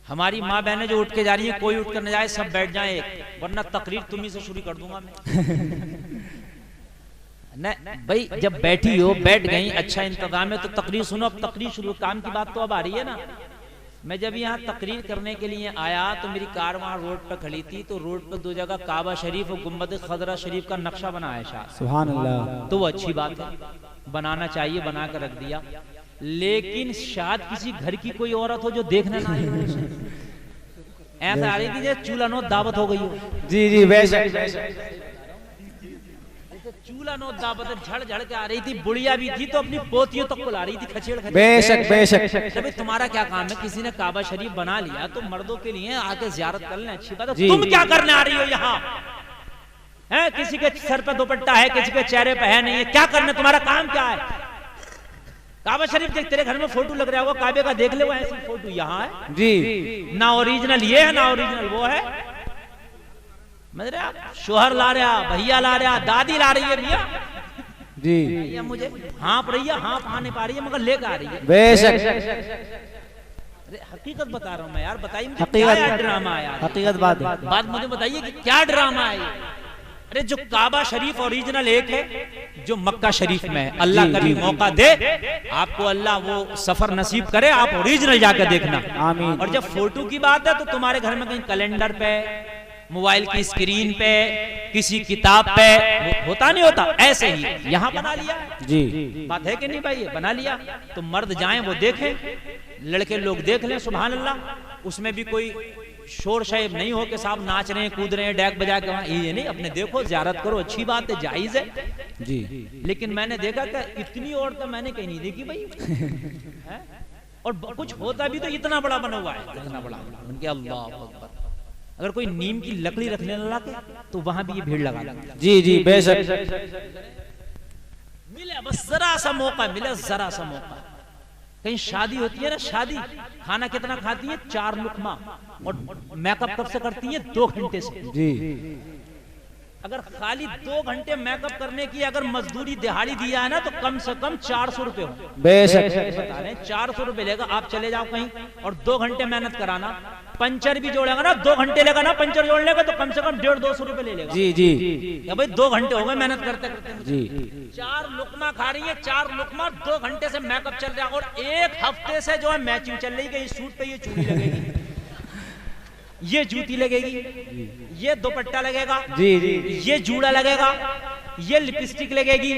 हमारी माँ बहनें जो उठ के जा रही है, कोई उठ कर न जाए, सब बैठ जाए, वरना तकरीर तुम्ही से शुरू कर दूंगा मैं। न भाई जब बैठी हो, बैठ गई, अच्छा इंतजाम है तो तकरीर सुनो। अब तकरीर शुरू, काम की बात तो अब आ रही है ना। मैं जब यहाँ तकरीर करने के लिए आया तो मेरी कार वहाँ रोड पर खड़ी थी, तो रोड पर 2 जगह काबा शरीफ और गुम्बद खजरा शरीफ का नक्शा बनाया है शाह। सुभान अल्लाह। तो वो अच्छी बात है, बनाना चाहिए, बना कर रख दिया। लेकिन शायद किसी घर की कोई औरत हो जो देखने ना आई हो, ऐसा आ रही थी जैसे चूल्हा नो दावत हो गई हो। जी जी बेशक चूल्हा नो दावत झड़ झड़ के आ रही थी। बुढ़िया भी थी तो अपनी पोतियों तक को ला रही थी, खचेड़ खचेड़। बेशक बेशक। भाई तुम्हारा क्या काम है, किसी ने काबा शरीफ बना लिया तो मर्दों के लिए आके ज़ियारत कर लें, अच्छी बात है। तुम क्या करने आ रही हो यहाँ? है किसी के सर पे दुपट्टा है, किसी के चेहरे पे है नहीं है, क्या करने, तुम्हारा काम क्या है? काबा शरीफ देख, तेरे घर में फोटो लग रहा होगा काबे का, देख ले वो ऐसी फोटो यहाँ है जी, ना ओरिजिनल ये है ना ओरिजिनल वो है। मतलब शोहर ला रहा, भैया ला रहा, दादी ला रही है भैया जी, भैया मुझे हाँप रही है, हाँप आ नहीं पा रही है मगर लेकर आ रही है। बेशक हकीकत बता रहा हूँ मैं यार, बताइए मुझे क्या ड्रामा है यार, हकीकत बात मुझे बताइए कि क्या ड्रामा है। अरे जो काबा शरीफ ओरिजिनल एक है, जो मक्का शरीफ में है, अल्लाह कभी मौका दे आपको, अल्लाह वो सफर नसीब करे, आप ओरिजिनल जाकर देखना। आमीन। और जब फोटो की बात है तो तुम्हारे घर में कहीं कैलेंडर पे, मोबाइल की स्क्रीन पे, किसी किताब पे होता नहीं होता, ऐसे ही यहाँ बना लिया जी। बात है कि नहीं भाई, बना लिया तो मर्द जाएं वो देखें, लड़के लोग देख लें, सुभान अल्लाह। उसमें भी कोई शोर शैब नहीं हो कि साहब नाच रहे हैं, कूद रहे हैं, डैक बजा के, वहां ये नहीं, अपने देखो, ज़ियारत करो, अच्छी बात है, जायज है जी। लेकिन मैंने देखा कि इतनी औरतें मैंने कहीं नहीं देखी भाई। और कुछ होता भी तो इतना बड़ा बना हुआ है, इतना बड़ा उनके, अल्लाह अकबर। अगर कोई नीम की लकड़ी रखने लगा तो वहां भी ये भीड़ लगा जी जी बेशक। मिले बस जरा सा मौका मिले, जरा सा मौका। कहीं शादी होती है ना, शादी खाना कितना खाती है, 4 लुकमा, और मेकअप कब से करती है, 2 घंटे से जी। अगर खाली 2 घंटे मेकअप करने की अगर मजदूरी दिहाड़ी दिया है ना तो कम से कम 400 रुपए हो। बेशक बता रहे हैं, 400 रुपए लेगा। आप चले जाओ कहीं और 2 घंटे मेहनत कराना, पंचर भी जोड़ेगा ना, 2 घंटे लेगा ना पंचर जोड़ने का, तो कम से कम 150-200 रुपए ले लेगा जी जी। या भाई 2 घंटे हो गए मेहनत करते करते जी। 4 लुकमा खा रही है, 4 लुकमा, 2 घंटे से मेकअप चल रहा है, और 1 हफ्ते से जो है मैचिंग चल रही है, इस सूट पे ये चूड़ी लगेगी, ये जूती लगेगी, ये दुपट्टा लगेगा जी जी, ये जूड़ा लगेगा, ये लिपस्टिक लगेगी,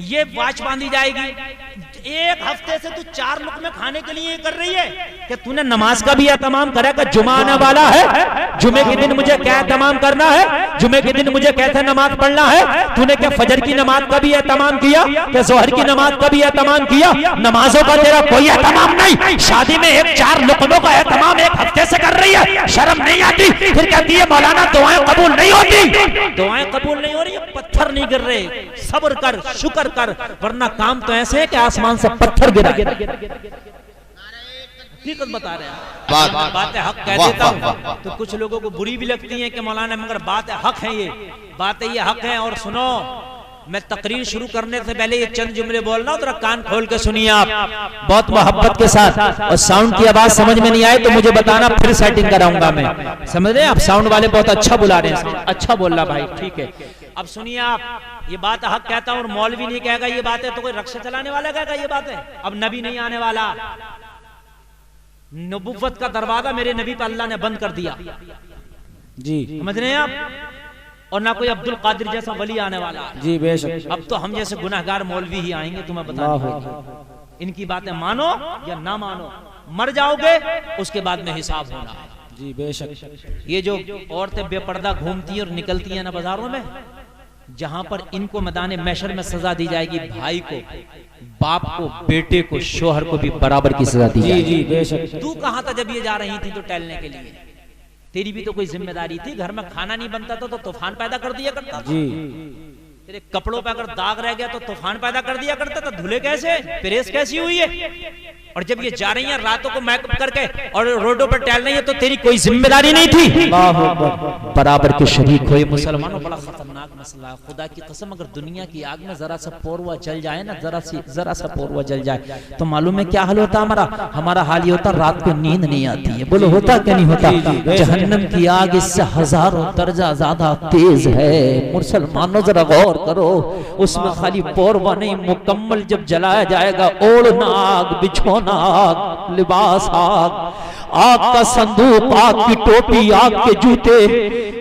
ये वॉच बांधी जाएगी। 1 हफ्ते से तू 4 लुकमे खाने के लिए कर रही है कि तूने नमाज का भी एहतमाम करा कि जुमा आने वाला है, जुमे के दिन मुझे क्या एहतमाम करना है, जुमे के दिन मुझे कैसे नमाज पढ़ना है। तूने क्या फजर की नमाज का भी एहतमाम किया, क्या जोहर की नमाज का भी एहतमाम किया? नमाजों का तेरा कोई एहतमाम नहीं। शादी में 4 लुकमों का एहतमाम 1 हफ्ते से कर रही है, शर्म नहीं आती? फिर कहती है मौलाना दुआएं कबूल नहीं होती, दुआएं कबूल नहीं हो रही, पत्थर नहीं गिर रहे, सब्र कर, शुक्र कर, वरना काम तो ऐसे है कि आसमान से पत्थर गिरा। हकीकत बता रहे हैं, बातें हक कह देता हूं तो कुछ लोगों को बुरी भी लगती है कि मौलाना, मगर बातें हक है, ये बातें ये हक है। और सुनो, मैं तकरीर शुरू करने से पहले ये चंद जुमले बोल रहा हूं, जरा कान खोल के सुनिए आप, बहुत मोहब्बत के साथ। और साउंड की आवाज समझ में नहीं आए तो मुझे बताना, फिर सेटिंग कराऊंगा मैं, समझ रहे हैं आप? साउंड वाले बहुत अच्छा बुला रहे हैं, अच्छा बोल रहा भाई, ठीक है। अब सुनिए आप, ये बात हक कहता हूं, और मौलवी नहीं कहेगा ये बात है तो कोई रक्षा चलाने वाला कहेगा ये बात है। अब नबी नहीं आने वाला, नबुव्वत का दरवाजा मेरे नबी पर अल्लाह ने बंद कर दिया जी, समझ रहे हैं आप? और ना कोई अब्दुल कादिर जैसा वली आने वाला जी बेशक। अब तो हम जैसे गुनाहगार मौलवी ही आएंगे तुम्हें बताने। इनकी बातें मानो या ना मानो, मर जाओगे उसके बाद में हिसाब होना है जी बेशक। ये जो औरतें बेपर्दा घूमती हैं और निकलती हैं ना बाजारों में, जहां पर इनको मैदान महशर में सजा दी जाएगी, भाई को, बाप को, बेटे को, शोहर को भी बराबर की सजा दी जाएगी जी बेशक। तू कहां था जब ये जा रही थी तो टहलने के लिए? तेरी भी तो कोई जिम्मेदारी थी, घर में खाना नहीं बनता था तो तूफान पैदा कर दिया करता जी। तेरे कपड़ों पे अगर दाग रह गया तो तूफान पैदा कर दिया करता था। धुले कैसे, प्रेस कैसी हुई है? और जब ये जा रही हैं रातों को मेकअप करके और रोडों पर टहल रही है तो तेरी कोई जिम्मेदारी नहीं थी? बराबर के शरीक हुए मुसलमानों, बड़ा खतरनाक मसला है। खुदा की कसम, अगर दुनिया की आग में जरा सा पोरवा जल जाए ना, जरा सा पोरवा जल जाए तो मालूम है क्या हाल होता हमारा हाल ये होता, रात को नींद नहीं आती है। बोलो होता क्या नहीं होता? जहन्नम की आग इससे हजारों दर्जा ज्यादा तेज है। मुसलमानों जरा गौर करो, उसमें खाली पोरवा नहीं, मुकम्मल जब जलाया जाएगा, ओढ़ना आग, बिछोना आग, लिबास आग, आग का संदूक, आग की टोपी, आग के जूते।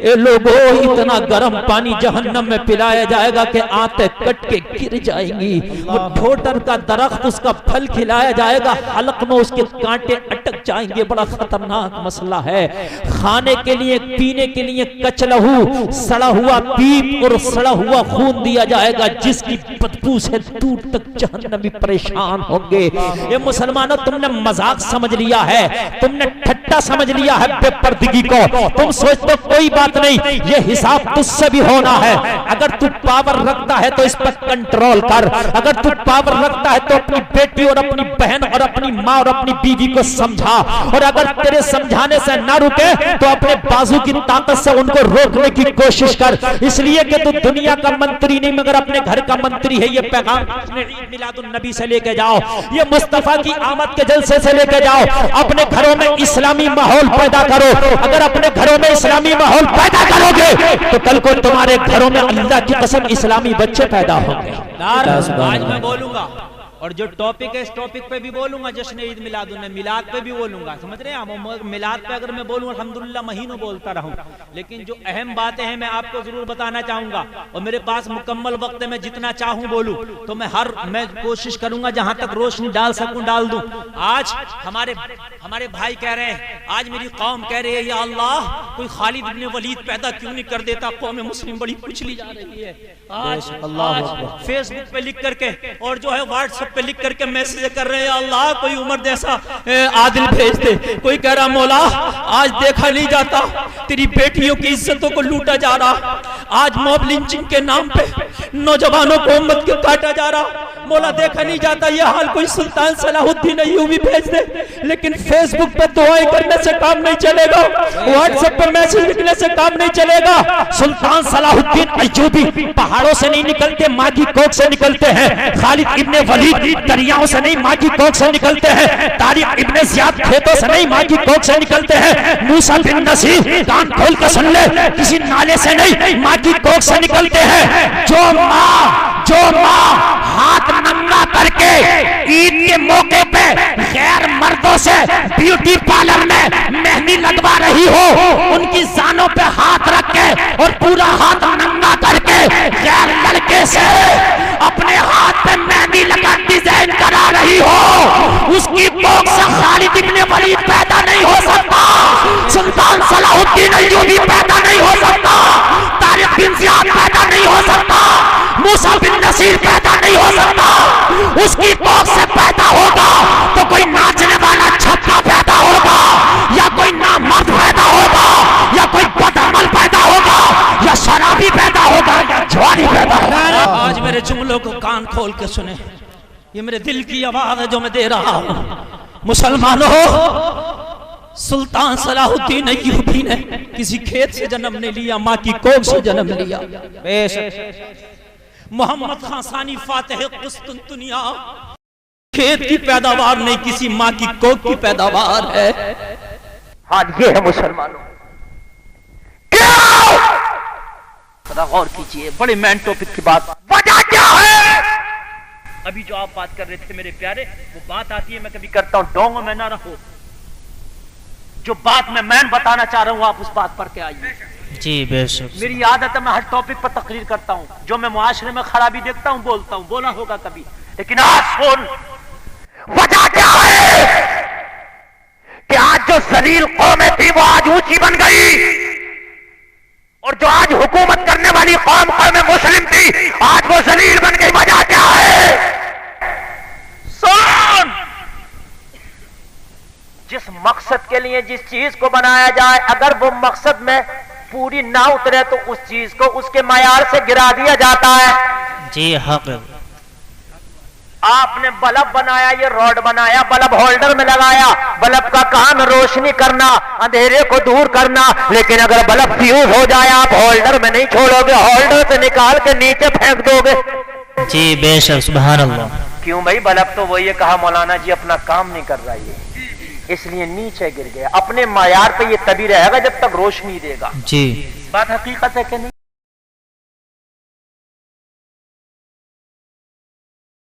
ए लोगों, इतना गर्म पानी जहन्नम में पिलाया जाएगा कि आंतें कट के गिर जाएंगी। वो ठोटर का दरख्त, उसका फल खिलाया जाएगा, हलक में उसके कांटे अटक जाएंगे। बड़ा खतरनाक मसला है। खाने के लिए, पीने के लिए कचलहू, सड़ा हुआ पीप और सड़ा हुआ खून दिया जाएगा, जिसकी बदबू से दूर तक जहन्नमी परेशान होंगे। ये मुसलमानों, तुमने मजाक समझ लिया है, तुमने ठट्टा समझ लिया है बेपर्दगी को। तुम सोचते कोई बात नहीं, ये हिसाब तुझसे भी होना है। अगर तू पावर रखता है तो इस पर कंट्रोल कर। अगर तू पावर रखता है तो अपनी बेटी और अपनी बहन और अपनी माँ और अपनी बीवी को समझा, और अगर तेरे समझाने से ना रुके तो अपने बाजू की ताकत से उनको रोकने की कोशिश कर। इसलिए कि तू दुनिया का मंत्री नहीं मगर अपने घर का मंत्री है। ये पैगाम ईद मिलादुन नबी से लेके जाओ, ये मुस्तफा की आमद के जलसे से लेके जाओ। अपने घरों में इस्लामी माहौल पैदा करो। अगर अपने घरों में इस्लामी माहौल पैदा करोगे तो कल को तुम्हारे घरों में अल्लाह की कसम इस्लामी बच्चे पैदा होंगे। आज मैं बोलूंगा, और जो टॉपिक है इस टॉपिक पे भी बोलूंगा, जश्न ईद मिलादुन नबी, मिलाद पे भी बोलूंगा। समझ रहे हैं? मिलाद पे अगर मैं बोलूं अल्हम्दुलिल्लाह महीनों बोलता रहूं, लेकिन जो अहम बातें हैं मैं आपको जरूर बताना चाहूंगा। और मेरे पास मुकम्मल वक्त है, मैं जितना चाहूं बोलूं, तो मैं कोशिश करूंगा जहां तक रोशनी डाल सकूं डाल दूं। आज हमारे भाई कह रहे हैं, आज मेरी कौम कह रही है, या अल्लाह कोई खालिद इब्ने वलीद पैदा क्यों नहीं कर देता? कौम मुस्लिम बड़ी कुचली जा रही है। आज फेसबुक पे लिख करके और जो है व्हाट्सएप पे लिख करके मैसेज कर रहे हैं, अल्लाह कोई उमर जैसा आदिल भेज दे। कोई कह रहा, मौला आज देखा नहीं जाता तेरी बेटियों की इज्जतों को लूटा जा रहा, आज मॉब लिंचिंग के नाम पे नौजवानों को उम्मत के काटा जा रहा। मौला देखा नहीं जाता ये हाल कोई सुल्तान सलाहुद्दीन अय्यूबी भेज दे। लेकिन फेसबुक पे दुआएं करने से काम नहीं चलेगा, व्हाट्सएप पे मैसेज लिखने से काम नहीं चलेगा। सुल्तान सलाहुद्दीन अय्यूबी पहाड़ों से नहीं निकलते, माँ की कोख से निकलते हैं। खालिद इब्ने वलीद दरियाओं से नहीं, माँ की कोख से निकलते हैं। तारिक इब्ने ज़ियाद खेतों से नहीं, माँ की कोख से निकलते हैं। मूसा बिन नसीर, कान खोल कर सुन ले, किसी नाले से नहीं, माँ की कोख से निकलते हैं। जो माँ हाथ नंगा करके ईद के मौके पे गैर मर्दों से ब्यूटी पार्लर में मेहंदी लगवा रही हो, उनकी जानों पे हाथ रख के और पूरा हाथ नंगा करके गैर लड़के से अपने हाथ पे मेहंदी लगा डिजाइन करा रही हो, उसकी कोख से खालिद इब्ने वलीद पैदा नहीं हो सकता, सुल्तान सलाहुद्दीन अय्यूबी पैदा नहीं हो सकता, तारिक बिन ज़ियाद पैदा नहीं हो सकता, मूसा बिन नसीर पैदा नहीं हो सकता। उसकी कोख से पैदा होगा तो कोई नाचने वाला छक्का पैदा होगा, या कोई नामर्द पैदा होगा, या कोई बदअमल पैदा होगा, या शराबी पैदा होगा, या जवानी पैदा होगा। आज मेरे जुमलों को कान खोल के सुने, ये मेरे दिल की आवाज है जो मैं दे रहा हूँ। मुसलमानों, सुल्तान सलाहुद्दीन अय्यूबी ने किसी खेत से जन्म नहीं लिया, माँ की कोख से जन्म लिया। मोहम्मद खान सानी फातिह कुस्तुनतुनिया खेत की पैदावार नहीं, किसी माँ की कोख की पैदावार है। हाल ये है मुसलमानों। क्या गौर कीजिए, बड़े मैन टॉपिक की बात। वजह क्या है? अभी जो आप बात कर रहे थे मेरे प्यारे, वो बात आती है, मैं कभी करता हूं डोंगों में ना रहो। जो बात मैं बताना चाह रहा हूं आप उस बात पर के आइए। जी बेशक, मेरी आदत है मैं हर टॉपिक पर तकरीर करता हूं, जो मैं मुआशरे में खराबी देखता हूं बोलता हूं, बोला होगा कभी, लेकिन आज सुन वजह क्या है कि आज जो जलील कौमें थी वो आज ऊंची बन गई, और जो आज हुकूमत करने वाली कौम मुस्लिम थी आज वो जलील बन गई। वजह क्या है? सुन, जिस मकसद के लिए जिस चीज को बनाया जाए, अगर वो मकसद में पूरी ना उतरे तो उस चीज को उसके मयार से गिरा दिया जाता है। जी हाँ, आपने बल्ब बनाया, ये रॉड बनाया, बल्ब होल्डर में लगाया, बल्ब का काम रोशनी करना, अंधेरे को दूर करना, लेकिन अगर बल्ब फ्यूज हो जाए आप होल्डर में नहीं छोड़ोगे, होल्डर से निकाल के नीचे फेंक दोगे। जी बेशक, सुभान अल्लाह। क्यों भाई, बल्ब तो वही कहा मौलाना जी अपना काम नहीं कर रहा है, इसलिए नीचे गिर गया। अपने मायार पे ये तभी रहेगा जब तक रोशनी देगा। जी बात हकीकत है कि नहीं?